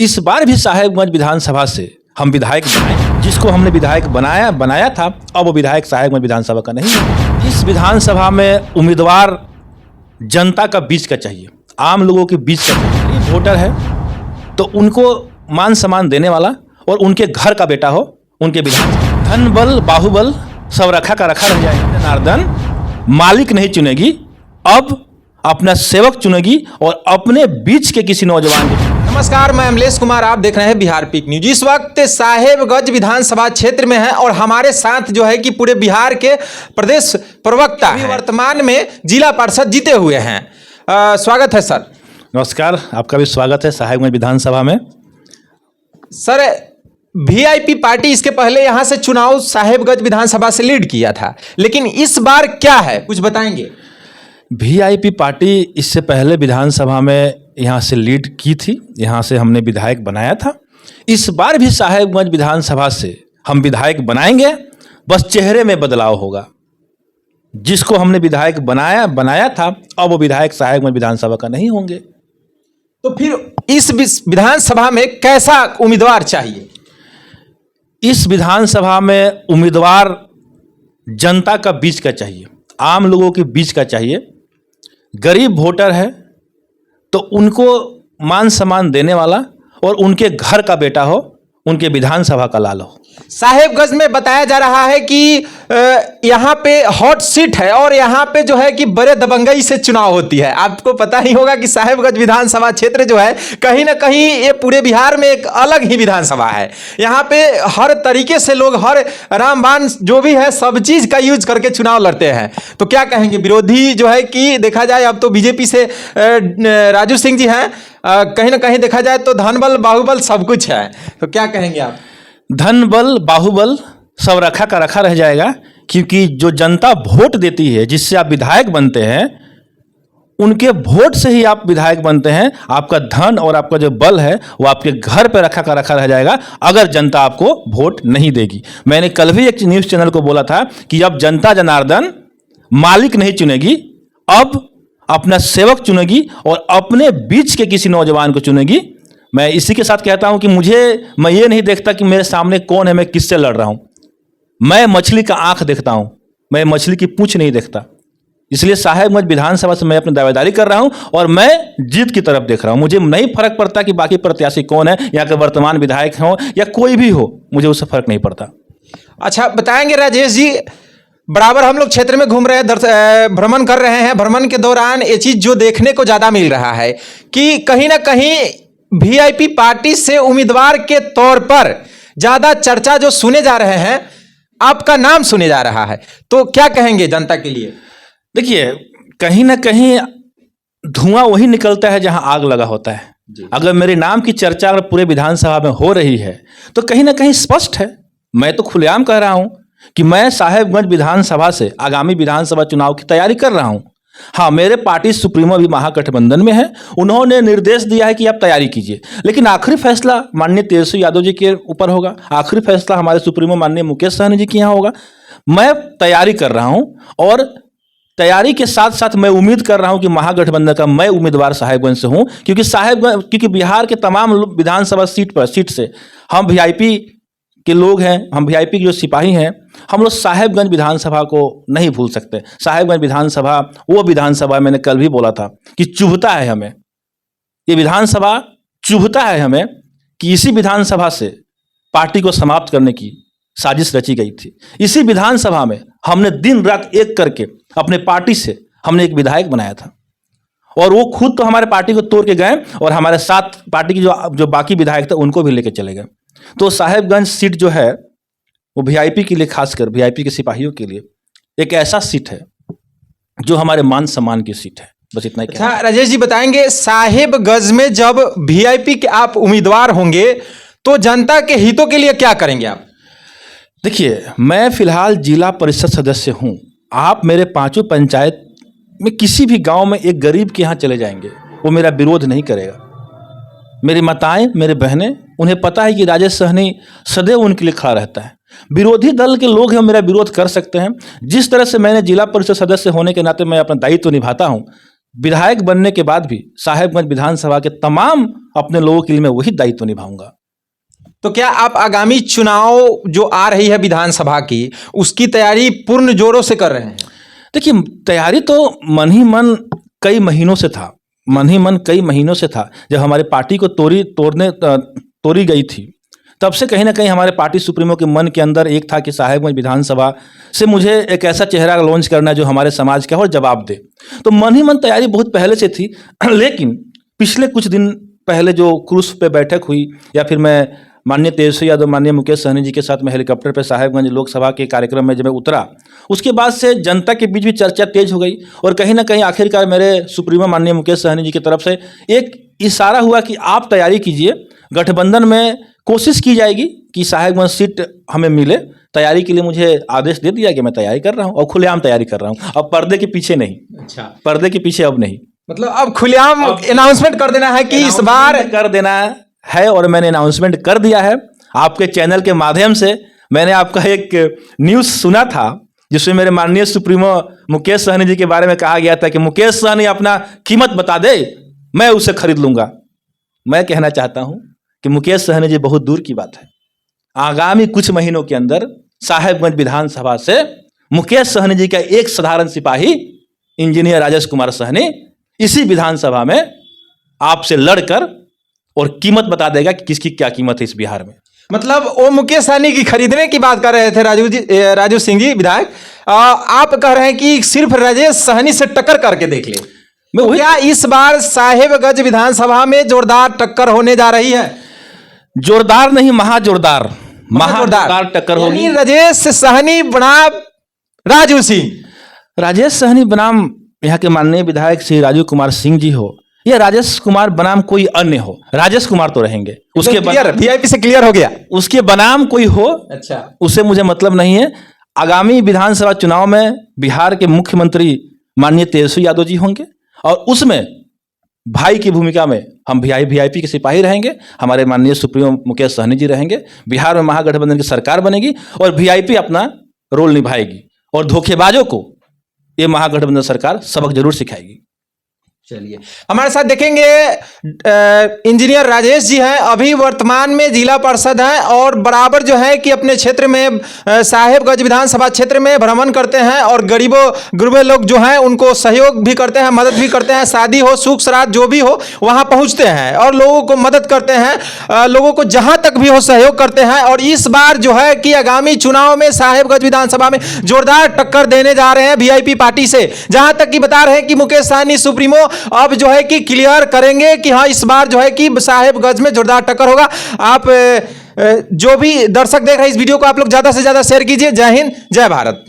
इस बार भी साहेबगंज विधानसभा से हम विधायक बनाए, जिसको हमने विधायक बनाया था, अब वो विधायक साहेबगंज विधानसभा का नहीं है। इस विधानसभा में उम्मीदवार जनता का बीच का चाहिए, आम लोगों के बीच का चाहिए। वोटर है तो उनको मान सम्मान देने वाला और उनके घर का बेटा हो, उनके विधान। धन बल बाहुबल सब रखा का रखा रह जाएगा। जनार्दन मालिक नहीं चुनेगी, अब अपना सेवक चुनेगी और अपने बीच के किसी नौजवान को। नमस्कार, मैं अमलेश कुमार, आप देख रहे हैं बिहार पीक न्यूज। इस वक्त साहेबगंज विधानसभा क्षेत्र में है और हमारे साथ जो है कि पूरे बिहार के प्रदेश प्रवक्ता हैं, वर्तमान में जिला पार्षद जीते हुए हैं। स्वागत है सर। नमस्कार, आपका भी स्वागत है साहेबगंज विधानसभा में। सर, वीआईपी पार्टी इसके पहले यहां से चुनाव साहेबगंज विधानसभा से लीड किया था, लेकिन इस बार क्या है, कुछ बताएंगे? वीआईपी पार्टी इससे पहले विधानसभा में यहाँ से लीड की थी, यहाँ से हमने विधायक बनाया था। इस बार भी साहेबगंज विधानसभा से हम विधायक बनाएंगे, बस चेहरे में बदलाव होगा। जिसको हमने विधायक बनाया था, अब वो विधायक साहेबगंज विधानसभा का नहीं होंगे। तो फिर इस विधानसभा में कैसा उम्मीदवार चाहिए? इस विधानसभा में उम्मीदवार जनता का बीच का चाहिए, आम लोगों के बीच का चाहिए। गरीब वोटर है तो उनको मान सम्मान देने वाला और उनके घर का बेटा हो, उनके विधानसभा का लाल हो। साहेबगंज में बताया जा रहा है कि यहाँ पे हॉट सीट है और यहाँ पे जो है कि बड़े दबंगई से चुनाव होती है। आपको पता ही होगा कि साहेबगंज विधानसभा क्षेत्र जो है कहीं ना कहीं ये पूरे बिहार में एक अलग ही विधानसभा है। यहाँ पे हर तरीके से लोग हर रामबाण जो भी है सब चीज का यूज करके चुनाव लड़ते हैं। तो क्या कहेंगे, विरोधी जो है कि देखा जाए अब तो बीजेपी से राजू सिंह जी हैं, कहीं ना कहीं देखा जाए तो धन बल बाहुबल सब कुछ है, तो क्या कहेंगे आप? धन बल बाहुबल सब रखा का रखा रह जाएगा, क्योंकि जो जनता वोट देती है, जिससे आप विधायक बनते हैं, उनके वोट से ही आप विधायक बनते हैं। आपका धन और आपका जो बल है वो आपके घर पे रखा का रखा रह जाएगा अगर जनता आपको वोट नहीं देगी। मैंने कल भी एक न्यूज़ चैनल को बोला था कि अब जनता जनार्दन मालिक नहीं चुनेगी, अब अपना सेवक चुनेगी और अपने बीच के किसी नौजवान को चुनेगी। मैं इसी के साथ कहता हूं कि मैं ये नहीं देखता कि मेरे सामने कौन है, मैं किससे लड़ रहा हूं। मैं मछली का आंख देखता हूं, मैं मछली की पूंछ नहीं देखता। इसलिए साहेबगंज विधानसभा से मैं अपनी दावेदारी कर रहा हूं और मैं जीत की तरफ देख रहा हूं। मुझे नहीं फर्क पड़ता कि बाकी प्रत्याशी कौन है, यहाँ के वर्तमान विधायक हो या कोई भी हो, मुझे उससे फर्क नहीं पड़ता। अच्छा, बताएंगे राजेश जी, बराबर हम लोग क्षेत्र में घूम रहे हैं, भ्रमण कर रहे हैं। भ्रमण के दौरान ये चीज जो देखने को ज्यादा मिल रहा है कि कहीं ना कहीं वीआईपी पार्टी से उम्मीदवार के तौर पर ज्यादा चर्चा जो सुने जा रहे हैं, आपका नाम सुने जा रहा है, तो क्या कहेंगे जनता के लिए? देखिए, कहीं ना कहीं धुआं वही निकलता है जहां आग लगा होता है। अगर मेरे नाम की चर्चा अगर पूरे विधानसभा में हो रही है तो कहीं ना कहीं स्पष्ट है, मैं तो खुलेआम कह रहा हूं कि मैं साहेबगंज विधानसभा से आगामी विधानसभा चुनाव की तैयारी कर रहा हूं। हाँ, मेरे पार्टी सुप्रीमो भी महागठबंधन में है, उन्होंने निर्देश दिया है कि आप तैयारी कीजिए, लेकिन आखिरी फैसला माननीय तेजस्वी यादव जी के ऊपर होगा। आखिरी फैसला हमारे सुप्रीमो माननीय मुकेश सहनी जी के यहाँ होगा। मैं तैयारी कर रहा हूं और तैयारी के साथ साथ मैं उम्मीद कर रहा हूं कि महागठबंधन का मैं उम्मीदवार साहेबगंज से हूं, क्योंकि बिहार के तमाम विधानसभा सीट से हम वीआईपी के लोग हैं, हम वीआईपी के जो सिपाही हैं, हम लोग साहेबगंज विधानसभा को नहीं भूल सकते। साहेबगंज विधानसभा वो विधानसभा, मैंने कल भी बोला था कि चुभता है हमें, ये विधानसभा चुभता है हमें कि इसी विधानसभा से पार्टी को समाप्त करने की साजिश रची गई थी। इसी विधानसभा में हमने दिन रात एक करके अपने पार्टी से हमने एक विधायक बनाया था और वो खुद तो हमारे पार्टी को तोड़ के गए और हमारे साथ पार्टी की जो बाकी विधायक थे उनको भी लेके चले गए। तो साहेबगंज सीट जो है वो वीआईपी के लिए, खासकर वीआईपी के सिपाहियों के लिए एक ऐसा सीट है जो हमारे मान सम्मान की सीट है। बस इतना ही। अच्छा राजेश जी, बताएंगे साहेबगंज में जब वीआईपी के आप उम्मीदवार होंगे तो जनता के हितों के लिए क्या करेंगे आप? देखिए, मैं फिलहाल जिला परिषद सदस्य हूं। आप मेरे 5 पंचायत में किसी भी गांव में एक गरीब के यहाँ चले जाएंगे, वो मेरा विरोध नहीं करेगा। मेरी माताएं, मेरे बहनें, उन्हें पता है कि राजेश सहनी सदैव उनके लिए खड़ा रहता है। विरोधी दल के लोग हैं, मेरा विरोध कर सकते हैं। जिस तरह से मैंने जिला परिषद सदस्य होने के नाते मैं अपना दायित्व निभाता हूं, विधायक बनने के बाद भी साहेबगंज विधानसभा के तमाम अपने लोगों के लिए मैं वही दायित्व निभाऊंगा। तो क्या आप आगामी चुनाव जो आ रही है विधानसभा की, उसकी तैयारी पूर्ण जोरों से कर रहे हैं? देखिए, तैयारी तो मन ही मन कई महीनों से था, जब हमारे पार्टी को तोड़ी गई थी, तब से कहीं ना कहीं हमारे पार्टी सुप्रीमो के मन के अंदर एक था कि साहेबगंज विधानसभा से मुझे एक ऐसा चेहरा लॉन्च करना जो हमारे समाज का हो और जवाब दे। तो मन ही मन तैयारी बहुत पहले से थी। लेकिन पिछले कुछ दिन पहले जो क्रूज पे बैठक हुई, या फिर मैं माननीय तेजस्वी यादव, माननीय मुकेश सहनी जी के साथ मैं हेलीकॉप्टर पर साहेबगंज लोकसभा के कार्यक्रम में जब मैं उतरा, उसके बाद से जनता के बीच भी चर्चा तेज हो गई और कहीं ना कहीं आखिरकार मेरे सुप्रीमो माननीय मुकेश सहनी जी की तरफ से एक इशारा हुआ कि आप तैयारी कीजिए, गठबंधन में कोशिश की जाएगी कि साहेबगंज सीट हमें मिले। तैयारी के लिए मुझे आदेश दे दिया कि मैं तैयारी कर रहा हूँ और खुलेआम तैयारी कर रहा हूँ, अब पर्दे के पीछे नहीं। अच्छा, पर्दे के पीछे अब नहीं, मतलब अब खुलेआम अनाउंसमेंट कर देना है कि इस बार कर देना है। और मैंने अनाउंसमेंट कर दिया है आपके चैनल के माध्यम से। मैंने आपका एक न्यूज़ सुना था जिसमें मेरे माननीय सुप्रीमो मुकेश सहनी जी के बारे में कहा गया था कि मुकेश सहनी अपना कीमत बता दे, मैं उसे खरीद लूंगा। मैं कहना चाहता हूं कि मुकेश सहनी जी बहुत दूर की बात है। आगामी कुछ महीनों के अंदर साहेबगंज विधानसभा से मुकेश सहनी जी का एक साधारण सिपाही इंजीनियर राजेश कुमार सहनी इसी विधानसभा में आपसे लड़कर और कीमत बता देगा कि किसकी क्या कीमत है इस बिहार में। मतलब वो मुकेश सहनी की खरीदने की बात कर रहे थे राजू सिंह जी विधायक, आप कह रहे हैं कि सिर्फ राजेश सहनी से टक्कर करके देख ले। तो क्या इस बार साहेबगंज विधानसभा में जोरदार टक्कर होने जा रही है? जोरदार नहीं, महाजोरदार टक्कर होगी। राजेश सहनी बनाम राजू सिंह, राजेश सहनी बनाम यहाँ के माननीय विधायक श्री राजू कुमार सिंह जी हो या राजेश कुमार बनाम कोई अन्य हो, राजेश कुमार तो रहेंगे। उसके वीआईपी से क्लियर हो गया, उसके बनाम कोई हो, अच्छा, उससे मुझे मतलब नहीं है। आगामी विधानसभा चुनाव में बिहार के मुख्यमंत्री माननीय तेजस्वी यादव जी होंगे और उसमें भाई की भूमिका में हम वीआईपी के सिपाही रहेंगे, हमारे माननीय सुप्रीमो मुकेश सहनी जी रहेंगे। बिहार में महागठबंधन की सरकार बनेगी और वीआईपी अपना रोल निभाएगी और धोखेबाजों को ये महागठबंधन सरकार सबक जरूर सिखाएगी। चलिए, हमारे साथ देखेंगे इंजीनियर राजेश जी हैं, अभी वर्तमान में जिला पार्षद हैं और बराबर जो है कि अपने क्षेत्र में साहेबगंज विधानसभा क्षेत्र में भ्रमण करते हैं और गरीबों गुरबे लोग जो हैं उनको सहयोग भी करते हैं, मदद भी करते हैं। शादी हो, सुख श्राद्ध जो भी हो वहां पहुंचते हैं और लोगों को मदद करते हैं, लोगों को जहां तक भी हो सहयोग करते हैं। और इस बार जो है कि आगामी चुनाव में साहेबगंज विधानसभा में जोरदार टक्कर देने जा रहे हैं वीआईपी पार्टी से, जहां तक कि बता रहे हैं कि मुकेश सहनी सुप्रीमो अब जो है कि क्लियर करेंगे कि हाँ इस बार जो है कि साहेबगंज में जोरदार टक्कर होगा। आप जो भी दर्शक देख रहे हैं इस वीडियो को आप लोग ज्यादा से ज्यादा शेयर कीजिए। जय हिंद, जय भारत।